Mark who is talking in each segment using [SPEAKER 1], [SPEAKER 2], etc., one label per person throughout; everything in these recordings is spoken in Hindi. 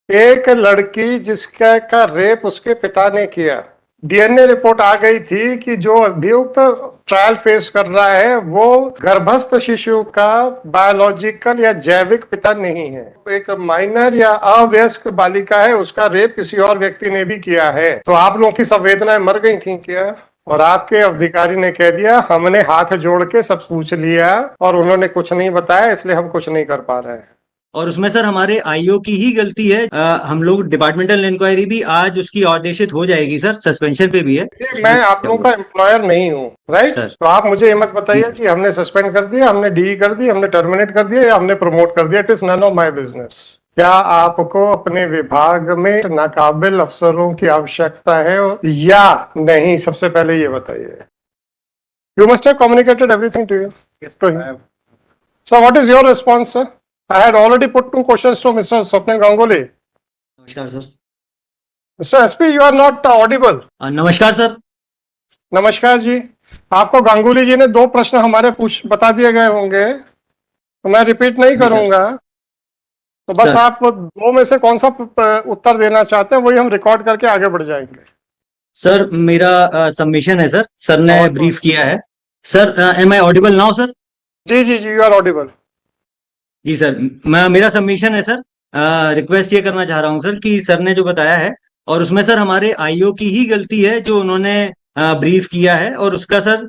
[SPEAKER 1] एक लड़की जिसका का रेप उसके पिता ने किया, डीएनए रिपोर्ट आ गई थी कि जो अभियुक्त ट्रायल फेस कर रहा है वो गर्भस्थ शिशु का बायोलॉजिकल या जैविक पिता नहीं है, एक माइनर या अवयस्क बालिका है, उसका रेप किसी और व्यक्ति ने भी किया है। तो आप लोगों की संवेदनाएं मर गई थी क्या? और आपके अधिकारी ने कह दिया हमने हाथ जोड़ के सब पूछ लिया और उन्होंने कुछ नहीं बताया, इसलिए हम कुछ नहीं कर पा रहे हैं।
[SPEAKER 2] और उसमें सर हमारे आईओ की ही गलती है। हम लोग डिपार्टमेंटल इंक्वायरी भी आज उसकी ऑर्डेशित हो जाएगी सर, सस्पेंशन पे भी है।
[SPEAKER 1] ये मैं आप लोगों का एम्प्लॉयर नहीं हूँ, राइट?
[SPEAKER 2] सर
[SPEAKER 1] तो आप मुझे ये मत
[SPEAKER 2] जी
[SPEAKER 1] बताइए
[SPEAKER 2] सर।
[SPEAKER 1] कि हमने सस्पेंड कर दिया, हमने डी कर दी, हमने टर्मिनेट कर दिया या हमने प्रमोट कर दिया। It is none of my business. क्या आपको अपने विभाग में नाकाबिल अफसरों की आवश्यकता है या नहीं? सबसे पहले ये बताइए। You must have communicated everything to you. So what is your response sir? I had already put two questions to Mr. Swapnil Ganguly.
[SPEAKER 2] नमस्कार sir.
[SPEAKER 1] Mr. SP, you are not audible.
[SPEAKER 2] नमस्कार सर।
[SPEAKER 1] नमस्कार जी। आपको गांगुली जी ने दो प्रश्न हमारे बता दिए गए होंगे, तो मैं रिपीट नहीं करूंगा। तो बस आप दो में से कौन सा उत्तर देना चाहते हैं वही हम रिकॉर्ड करके आगे बढ़ जाएंगे।
[SPEAKER 2] सर मेरा सबमिशन है सर, सर ने ब्रीफ किया है। Sir am I audible now sir?
[SPEAKER 1] जी जी जी, यू आर ऑडिबल।
[SPEAKER 2] जी सर, मेरा सबमिशन है सर। रिक्वेस्ट ये करना चाह रहा हूँ सर कि सर ने जो बताया है और उसमें सर हमारे आईओ की ही गलती है जो उन्होंने ब्रीफ किया है, और उसका सर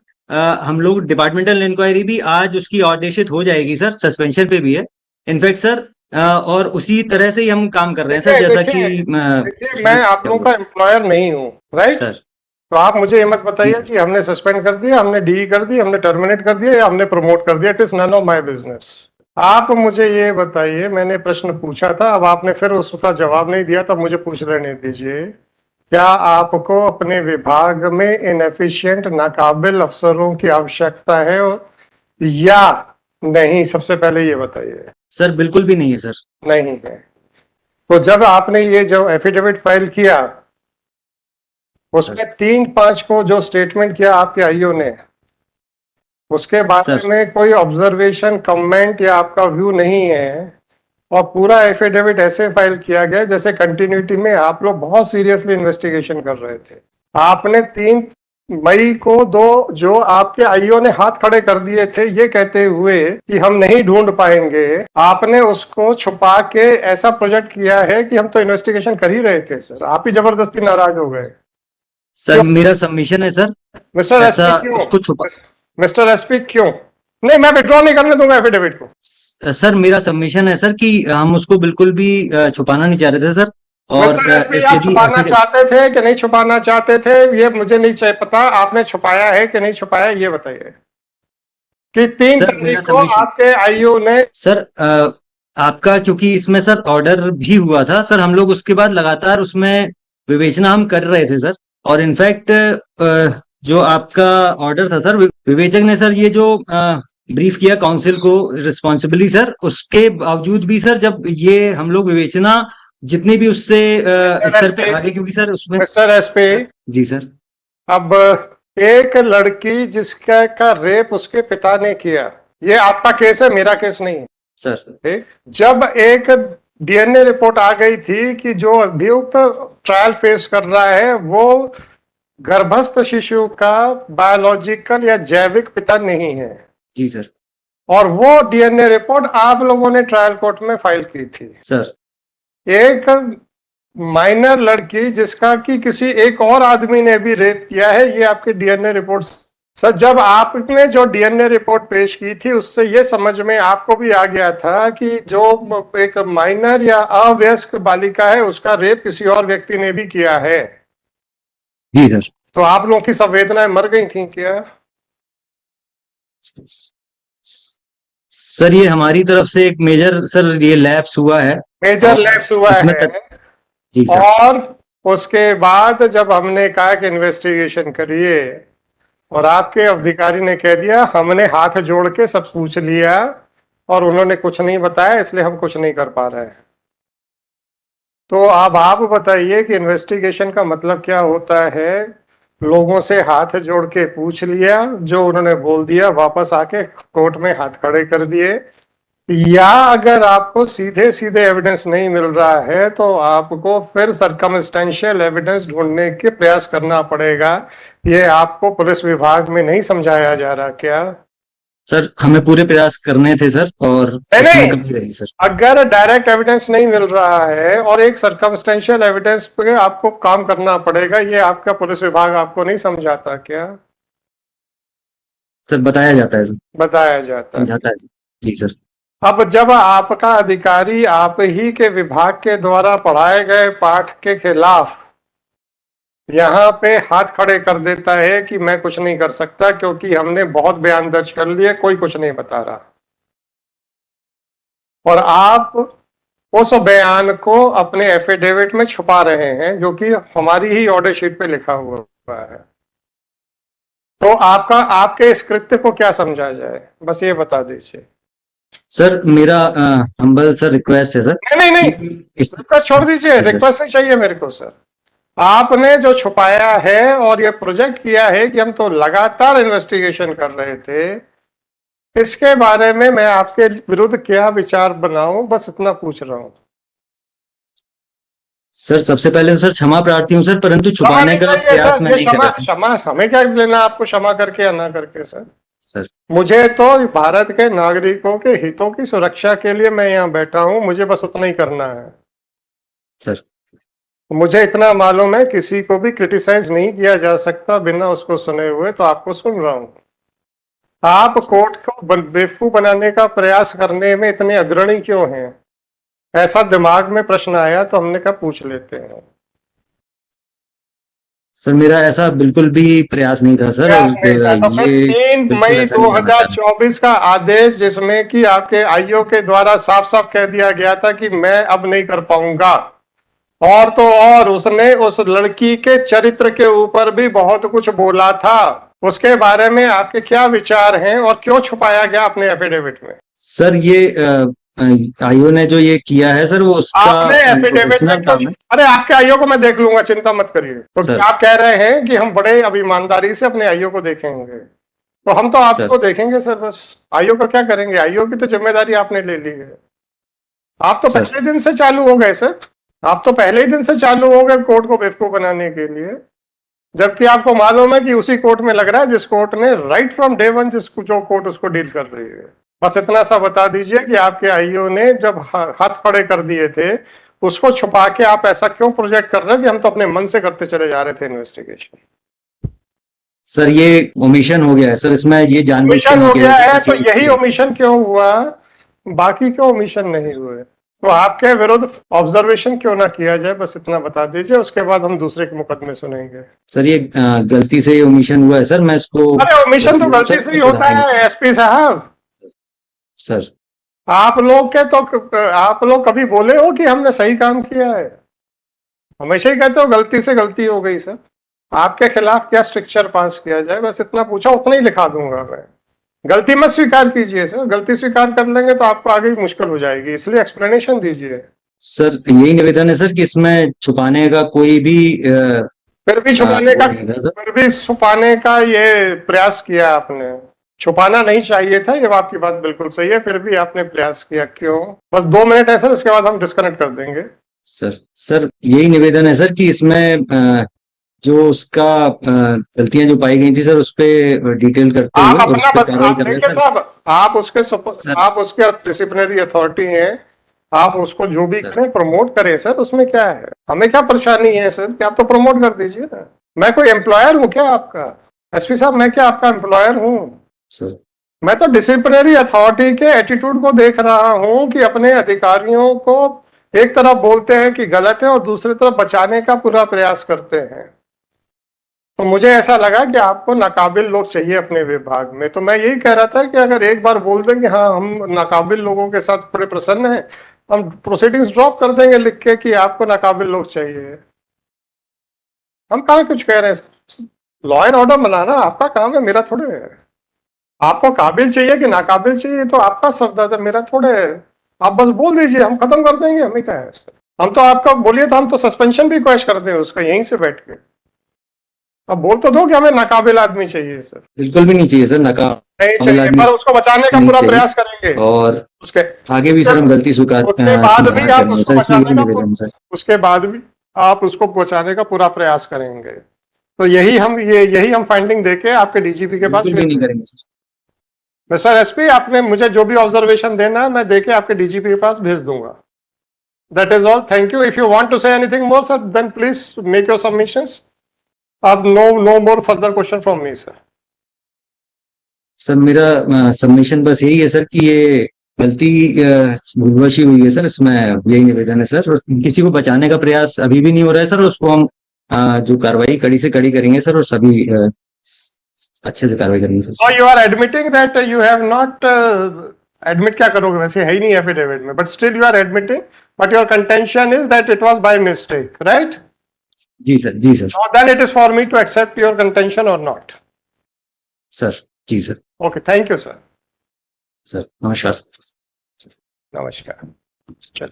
[SPEAKER 2] हम लोग डिपार्टमेंटल इंक्वायरी भी आज उसकी ऑर्डेशित हो जाएगी सर, सस्पेंशन पे भी है इनफैक्ट सर। और उसी तरह से ही हम काम कर रहे हैं सर, जैसा कि
[SPEAKER 1] मैं आप लोगों का एम्प्लॉयर नहीं हूँ, राइट
[SPEAKER 2] सर?
[SPEAKER 1] तो आप मुझे ये मत बताइए कि हमने सस्पेंड कर दिया, हमने डी कर दी, हमने टर्मिनेट कर दिया या हमने प्रमोट कर दिया। It is none of my business. आप मुझे ये बताइए, मैंने प्रश्न पूछा था, अब आपने फिर उसका जवाब नहीं दिया, तब मुझे पूछ लेने दीजिए। क्या आपको अपने विभाग में इनएफिशिएंट नाकाबिल अफसरों की आवश्यकता है या नहीं? सबसे पहले ये बताइए।
[SPEAKER 2] सर बिल्कुल भी नहीं है सर।
[SPEAKER 1] नहीं है। तो जब आपने ये जो एफिडेविट फाइल किया उसमें 3/5 को जो स्टेटमेंट किया आपके आईओ ने, उसके बारे में कोई ऑब्जर्वेशन, कमेंट या आपका व्यू नहीं है, और पूरा एफिडेविट ऐसे फाइल किया गया जैसे कंटिन्यूटी में आप लोग बहुत सीरियसली इन्वेस्टिगेशन कर रहे थे। आपने 3 मई को जो आपके आईओ ने हाथ खड़े कर दिए थे ये कहते हुए कि हम नहीं ढूंढ पाएंगे, आपने उसको छुपा के ऐसा प्रोजेक्ट किया है कि हम तो इन्वेस्टिगेशन कर ही रहे थे सर, आप ही जबरदस्ती नाराज हो गए।
[SPEAKER 2] सर मेरा सबमिशन है सर।
[SPEAKER 1] मिस्टर एसपी क्यों? मिस्टर एसपी क्यों? नहीं, मैं विड्रॉ नहीं करने दूंगा एफिडेविट को।
[SPEAKER 2] सर मेरा सबमिशन है सर कि हम उसको बिल्कुल भी छुपाना नहीं चाह रहे थे सर। और
[SPEAKER 1] आप छुपाना चाहते थे कि नहीं छुपाना चाहते थे ये मुझे नहीं पता। आपने छुपाया है कि नहीं छुपाया ये बताइए। कि 3 तारीख को आपके आईओ ने
[SPEAKER 2] सर आपका, क्योंकि इसमें सर ऑर्डर भी हुआ था सर, हम लोग उसके बाद लगातार उसमें विवेचना हम कर रहे थे सर। और इनफैक्ट जो आपका ऑर्डर था सर, विवेचक ने सर ये जो ब्रीफ किया काउंसिल को रिस्पॉन्सिबली सल, उसके बावजूद भी सर जब ये हम लोग विवेचना जितनी भी उससे स्तर पे आगे, क्योंकि सर उसमें
[SPEAKER 1] मिस्टर एसपी
[SPEAKER 2] जी सर,
[SPEAKER 1] अब एक लड़की जिसका का रेप उसके पिता ने किया, ये आपका केस है, मेरा केस नहीं है
[SPEAKER 2] सर।
[SPEAKER 1] जब एक डीएनए रिपोर्ट आ गई थी कि जो अभियुक्त ट्रायल फेस कर रहा है वो गर्भस्थ शिशु का बायोलॉजिकल या जैविक पिता नहीं है।
[SPEAKER 2] जी सर।
[SPEAKER 1] और वो डीएनए रिपोर्ट आप लोगों ने ट्रायल कोर्ट में फाइल की थी
[SPEAKER 2] सर।
[SPEAKER 1] एक माइनर लड़की जिसका कि किसी एक और आदमी ने भी रेप किया है, ये आपकी डीएनए रिपोर्ट। सर जब आपने जो डीएनए रिपोर्ट पेश की थी उससे ये समझ में आपको भी आ गया था कि जो एक माइनर या अवयस्क बालिका है उसका रेप किसी और व्यक्ति ने भी किया है।
[SPEAKER 2] जी सर।
[SPEAKER 1] तो आप लोगों की संवेदनाएं मर गई थी क्या?
[SPEAKER 2] सर ये हमारी तरफ से एक मेजर सर ये लैप्स हुआ है,
[SPEAKER 1] मेजर लैप्स हुआ है।
[SPEAKER 2] जी सर।
[SPEAKER 1] और उसके बाद जब हमने कहा कि इन्वेस्टिगेशन करिए और आपके अधिकारी ने कह दिया हमने हाथ जोड़ के सब पूछ लिया और उन्होंने कुछ नहीं बताया, इसलिए हम कुछ नहीं कर पा रहे हैं। तो अब आप बताइए कि इन्वेस्टिगेशन का मतलब क्या होता है? लोगों से हाथ जोड़ के पूछ लिया, जो उन्होंने बोल दिया वापस आके कोर्ट में हाथ खड़े कर दिए, या अगर आपको सीधे सीधे एविडेंस नहीं मिल रहा है तो आपको फिर सर्कमस्टेंशियल एविडेंस ढूंढने के प्रयास करना पड़ेगा। ये आपको पुलिस विभाग में नहीं समझाया जा रहा क्या?
[SPEAKER 2] सर हमें पूरे प्रयास करने थे सर, और
[SPEAKER 1] नहीं
[SPEAKER 2] उसमें
[SPEAKER 1] नहीं,
[SPEAKER 2] कमी रही सर।
[SPEAKER 1] अगर डायरेक्ट एविडेंस नहीं मिल रहा है और एक सर्कमस्टेंशियल एविडेंस पे आपको काम करना पड़ेगा, ये आपका पुलिस विभाग आपको नहीं समझाता क्या?
[SPEAKER 2] सर बताया जाता है सर,
[SPEAKER 1] बताया जाता है।
[SPEAKER 2] समझाता है सर। जी सर।
[SPEAKER 1] अब जब आपका अधिकारी आप ही के विभाग के द्वारा पढ़ाए गए पाठ के खिलाफ यहाँ पे हाथ खड़े कर देता है कि मैं कुछ नहीं कर सकता क्योंकि हमने बहुत बयान दर्ज कर लिए, कोई कुछ नहीं बता रहा, और आप उस बयान को अपने एफिडेविट में छुपा रहे हैं जो कि हमारी ही ऑर्डर शीट पे लिखा हुआ है, तो आपका आपके इस कृत्य को क्या समझा जाए, बस ये बता दीजिए।
[SPEAKER 2] सर मेरा हम्बल सर रिक्वेस्ट है सर
[SPEAKER 1] नहीं नहीं नहीं,
[SPEAKER 2] कि इस
[SPEAKER 1] रिक्वेस्ट छोड़ दीजिए,
[SPEAKER 2] जी सर।
[SPEAKER 1] रिक्वेस्ट नहीं चाहिए मेरे को सर। आपने जो छुपाया है और ये प्रोजेक्ट किया है कि हम तो लगातार इन्वेस्टिगेशन कर रहे थे, इसके बारे में मैं आपके विरुद्ध क्या विचार बनाऊं, बस इतना पूछ रहा हूं।
[SPEAKER 2] सर सबसे पहले तो सर क्षमा प्रार्थी हूँ सर, परंतु
[SPEAKER 1] क्षमा
[SPEAKER 2] छुपाने
[SPEAKER 1] नहीं
[SPEAKER 2] का
[SPEAKER 1] चाहिए
[SPEAKER 2] प्रयास
[SPEAKER 1] सर,
[SPEAKER 2] मैं
[SPEAKER 1] ये
[SPEAKER 2] नहीं कर
[SPEAKER 1] क्षमा
[SPEAKER 2] रहा था
[SPEAKER 1] क्षमा हमें क्या लेना आपको क्षमा करके या ना करके सर।
[SPEAKER 2] सर।
[SPEAKER 1] मुझे तो भारत के नागरिकों के हितों की सुरक्षा के लिए मैं यहाँ बैठा हूँ, मुझे बस उतना ही करना है।
[SPEAKER 2] सर
[SPEAKER 1] मुझे इतना मालूम है किसी को भी क्रिटिसाइज नहीं किया जा सकता बिना उसको सुने हुए, तो आपको सुन रहा हूँ। आप कोर्ट को बेवकूफ बनाने का प्रयास करने में इतने अग्रणी क्यों हैं? ऐसा दिमाग में प्रश्न आया तो हमने कहा पूछ लेते हैं।
[SPEAKER 2] सर मेरा ऐसा बिल्कुल भी प्रयास नहीं था सर,
[SPEAKER 1] प्रयास नहीं था तो फिर
[SPEAKER 2] ये
[SPEAKER 1] 3
[SPEAKER 2] बिल्कुल
[SPEAKER 1] मई
[SPEAKER 2] ऐसा नहीं होना चाहिए।
[SPEAKER 1] 2024 का आदेश जिसमें कि आपके आईओ के द्वारा साफ साफ कह दिया गया था कि मैं अब नहीं कर पाऊंगा, और तो और उसने उस लड़की के चरित्र के ऊपर भी बहुत कुछ बोला था, उसके बारे में आपके क्या विचार हैं और क्यों छुपाया गया अपने एफिडेविट में?
[SPEAKER 2] सर ये आईओ ने जो ये किया है सर, वो उसका
[SPEAKER 1] आपने एफिडेविट में
[SPEAKER 2] प्रोफेशनल
[SPEAKER 1] क्यों?
[SPEAKER 2] काम है
[SPEAKER 1] अरे आपके आईओ को मैं देख लूंगा, चिंता मत करिए। तो
[SPEAKER 2] सर।
[SPEAKER 1] क्या आप कह रहे हैं कि हम बड़े अब ईमानदारी से अपने आईओ को देखेंगे? तो हम तो
[SPEAKER 2] सर
[SPEAKER 1] आपको देखेंगे सर, बस आईओ का क्या करेंगे? आईओ की तो जिम्मेदारी आपने ले ली है। आप तो
[SPEAKER 2] सर
[SPEAKER 1] पहले दिन से चालू हो गए सर, आप तो पहले ही दिन से चालू हो गए कोर्ट को बेवकूफ बनाने के लिए, जबकि आपको मालूम है कि उसी कोर्ट में लग रहा है जिस कोर्ट ने राइट फ्रॉम डे वन जिसको जो कोर्ट उसको डील कर रही है। बस इतना सा बता दीजिए कि आपके आईओ ने जब हाथ खड़े कर दिए थे उसको छुपा के आप ऐसा क्यों प्रोजेक्ट कर रहे हैं कि हम तो अपने मन से करते चले जा रहे थे इन्वेस्टिगेशन?
[SPEAKER 2] सर ये ओमिशन हो गया है सर, इसमें ये जानबूझ के
[SPEAKER 1] ओमिशन
[SPEAKER 2] नहीं
[SPEAKER 1] हो
[SPEAKER 2] किया
[SPEAKER 1] गया
[SPEAKER 2] सर,
[SPEAKER 1] है तो
[SPEAKER 2] किसी
[SPEAKER 1] यही ओमिशन क्यों हुआ, बाकी क्यों ओमिशन नहीं हुए? तो आपके विरुद्ध ऑब्जर्वेशन क्यों ना किया जाए, बस इतना बता दीजिए, उसके बाद हम दूसरे के मुकदमे सुनेंगे।
[SPEAKER 2] सर ये गलती से ओमिशन हुआ है सर, मैं इसको
[SPEAKER 1] अरे ओमिशन तो
[SPEAKER 2] पछताता हूँ
[SPEAKER 1] गलती
[SPEAKER 2] सर,
[SPEAKER 1] से
[SPEAKER 2] मैं
[SPEAKER 1] ही होता
[SPEAKER 2] सुधारेंगे
[SPEAKER 1] है
[SPEAKER 2] सर।
[SPEAKER 1] एसपी साहब।
[SPEAKER 2] सर
[SPEAKER 1] आप लोग के तो आप लोग कभी बोले हो कि हमने सही काम किया है? हमेशा ही कहते हो गलती से गलती हो गई सर। आपके खिलाफ क्या स्ट्रिक्चर पास किया जाए, बस इतना पूछा, उतना ही लिखा दूंगा मैं। गलती मत स्वीकार कीजिए सर, गलती स्वीकार कर लेंगे तो आपको आगे मुश्किल हो जाएगी, इसलिए एक्सप्लेनेशन दीजिए।
[SPEAKER 2] सर यही निवेदन है सर कि इसमें छुपाने का कोई भी
[SPEAKER 1] फिर भी छुपाने
[SPEAKER 2] वो
[SPEAKER 1] का
[SPEAKER 2] नहीं था सर।
[SPEAKER 1] फिर भी छुपाने का ये प्रयास किया आपने। छुपाना नहीं चाहिए था, ये आपकी बात बिल्कुल सही है, फिर भी आपने प्रयास किया, क्यों? बस 2 मिनट है सर, इसके बाद हम डिस्कनेक्ट कर देंगे।
[SPEAKER 2] सर यही निवेदन है सर कि इसमें जो उसका गलतियां जो पाई गई थी सर, उस पर डिटेल करते
[SPEAKER 1] आप
[SPEAKER 2] हुए और उस
[SPEAKER 1] अपना
[SPEAKER 2] पर कार्रवाई
[SPEAKER 1] आप
[SPEAKER 2] कर रहे हैं
[SPEAKER 1] देखिए
[SPEAKER 2] सर।
[SPEAKER 1] साहब,
[SPEAKER 2] सर
[SPEAKER 1] आप उसके डिसिप्लिनरी अथॉरिटी हैं, आप उसको जो भी
[SPEAKER 2] सर
[SPEAKER 1] करें प्रमोट करें सर, उसमें क्या है? हमें क्या परेशानी है सर कि आप तो प्रमोट कर दीजिए ना। मैं कोई एम्प्लॉयर हूँ क्या आपका? एसपी साहब मैं क्या आपका एम्प्लॉयर हूँ?
[SPEAKER 2] सर
[SPEAKER 1] मैं तो डिसिप्लिनरी अथॉरिटी के एटीट्यूड को देख रहा हूँ कि अपने अधिकारियों को एक तरफ बोलते हैं कि गलत है और दूसरी तरफ बचाने का पूरा प्रयास करते हैं। तो मुझे ऐसा लगा कि आपको नाकाबिल लोग चाहिए अपने विभाग में, तो मैं यही कह रहा था कि अगर एक बार बोल दें कि हाँ हम नाकाबिल लोगों के साथ बड़े प्रसन्न हैं, हम प्रोसीडिंग्स ड्रॉप कर देंगे लिख के कि आपको नाकाबिल लोग चाहिए। हम कहाँ कुछ कह रहे हैं, लॉ एंड ऑर्डर बनाना आपका काम है, मेरा थोड़े है। आपको काबिल चाहिए कि नाकाबिल चाहिए तो आपका सरदर्द है, मेरा थोड़े है। आप बस बोल दीजिए, हम खत्म कर देंगे, हमें क्या है। हम तो आपका बोलिए तो हम तो सस्पेंशन भी क्वेश्चन कर दें उसका यहीं से बैठ के। अब बोल तो दो कि हमें नाकाबिल आदमी चाहिए सर,
[SPEAKER 2] बिल्कुल भी नहीं चाहिए सर, नकाबिल
[SPEAKER 1] नहीं चाहिए,
[SPEAKER 2] आदमी
[SPEAKER 1] पर उसको बचाने का
[SPEAKER 2] नहीं
[SPEAKER 1] पूरा
[SPEAKER 2] चाहिए।
[SPEAKER 1] प्रयास करेंगे।
[SPEAKER 2] और
[SPEAKER 1] उसके
[SPEAKER 2] आगे भी सर हम गलती
[SPEAKER 1] उसके बाद भी
[SPEAKER 2] सुधार
[SPEAKER 1] आप
[SPEAKER 2] करेंगे
[SPEAKER 1] उसको
[SPEAKER 2] सर, इसमें
[SPEAKER 1] बचाने
[SPEAKER 2] यही
[SPEAKER 1] का
[SPEAKER 2] निवेदन है सर।
[SPEAKER 1] उसके बाद भी आप उसको बचाने का पूरा प्रयास करेंगे। तो यही हम फाइंडिंग देके आपके डीजीपी के पास
[SPEAKER 2] बिल्कुल भी
[SPEAKER 1] भेज
[SPEAKER 2] नहीं
[SPEAKER 1] देंगे।
[SPEAKER 2] करेंगे सर।
[SPEAKER 1] मिस्टर एसपी, आपने मुझे जो भी ऑब्जर्वेशन देना है मैं देके आपके डीजीपी के पास भेज दूंगा। That is all, thank you. If you want to say anything more sir, then please make your submissions. अब no more further question from me sir.
[SPEAKER 2] Sir मेरा सबमिशन बस यही है सर कि ये गलती भूलवशी हुई है सर, इसमें यही निवेदन है सर। और किसी को बचाने का प्रयास अभी भी नहीं हो रहा है सर, उसको हम जो कार्रवाई कड़ी से कड़ी करेंगे सर, और सभी अच्छे से कार्रवाई करेंगे सर।
[SPEAKER 1] और you are admitting that you have not admit क्या करोगे, वैसे है ही नहीं एफिडेविट में, but still you are admitting, but your contention is that it was by mistake, right?
[SPEAKER 2] जी सर, जी sir.
[SPEAKER 1] Now then it is for me to accept your contention or not.
[SPEAKER 2] Sir जी sir.
[SPEAKER 1] Okay, thank you, sir.
[SPEAKER 2] Sir नमस्कार सर।
[SPEAKER 1] नमस्कार। चलिए।